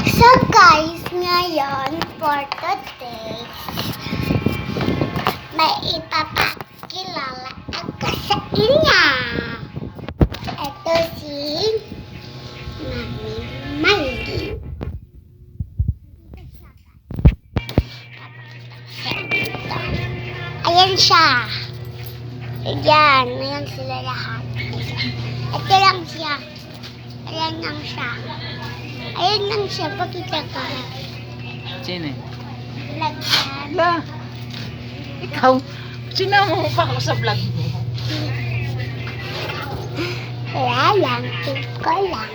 So guys, ngayon for today, may ipapakilala ako sa inyo. Ito si Mami Miley. Ayan siya. Ayan sila lahat. Ito lang siya. Ayan lang siya. Ayan lang siya. Pakita ka. Sino? Vlog yan. Wala. Ikaw, sinama mo pa ako sa vlog mo. Wala lang. Tip ko lang.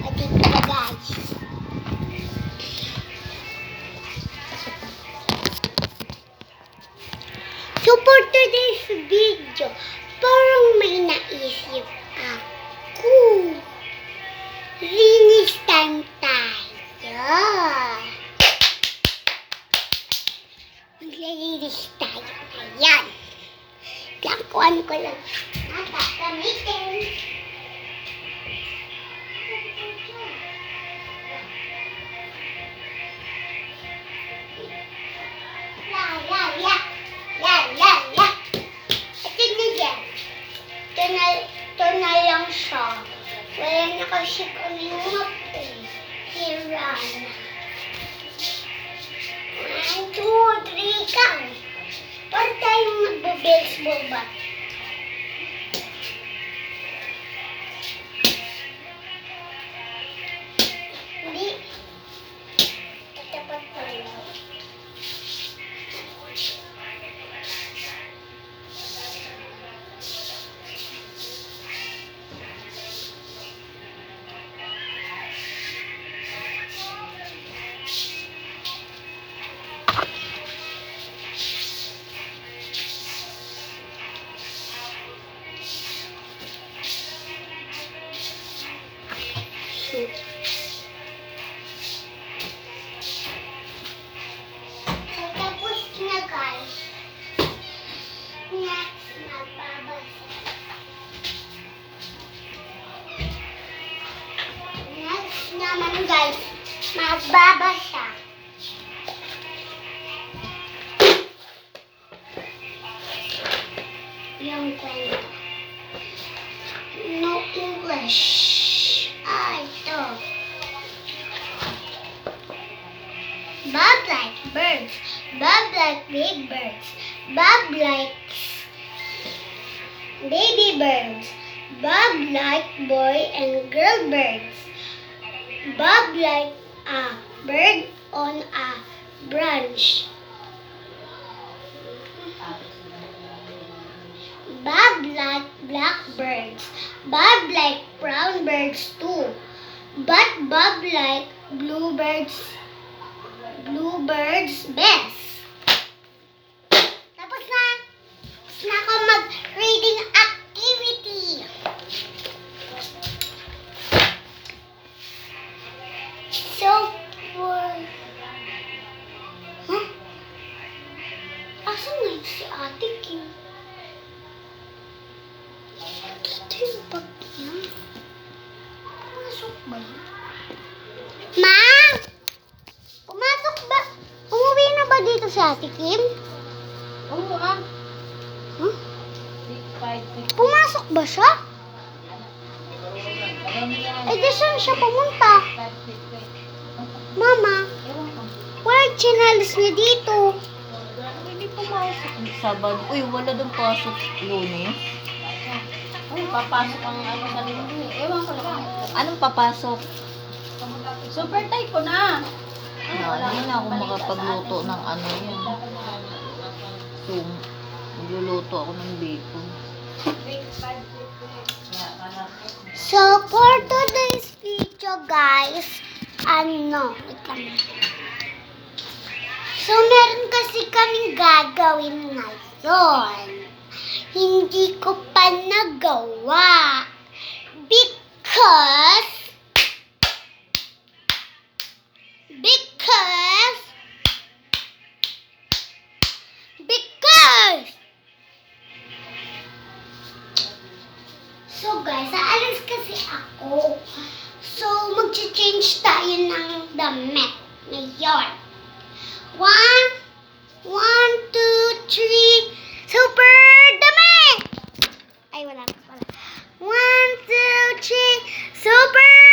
O dito na guys. So for today's video, parang may naisip ako. Linis time tayo. Maglilinis tayo. Ayan. Lakuan ko lang. Nakakamitin. La. Ito na yan. Ito na lang siya. Wala na kasi kami map eh. Hira na. 1, 2, 3, count. Para tayong magbe-baseball bat. Hindi. Tapat pa rin. Tapos na guys. Next, magbabasa. Next naman guys, magbabasa. Yung kwento. No English. Ito. Bob likes birds. Bob likes big birds. Bob likes baby birds. Bob likes boy and girl birds. Bob likes a bird on a branch. Bob likes black birds. Bob likes brown birds too. But Bob likes bluebirds best. Tapos na. Tapos na ako mag-reading activity. So, asan nga yung si Ate Kim? Dito yung bag niya. Pumasok ba yun? Ma! Pumasok ba? Umuwi na ba dito si Ate Kim? Oo ah. Huh? Pumasok ba siya? Eh di saan siya pumunta? Mama, wala yung chinalis niya dito. Hindi pumasok. Sabado. Uy, wala doon pasok. Lunes. Uy, papasok ang ano sa linggo eh. Ewan ko lang. Anong papasok? Super tight ko na. Hindi na ako makapagluto ng ano yan. So, magluluto ako ng bacon. So, for today's video, guys, wait lang. So, meron kasi kaming gagawin ngayon. Hindi ko pa nagawa. Because So guys, aalis kasi ako. So Mag-change tayo ng damit ngayon. 1, 2, 3, super damit! Ay, wala pa pala. 1, 2, 3, super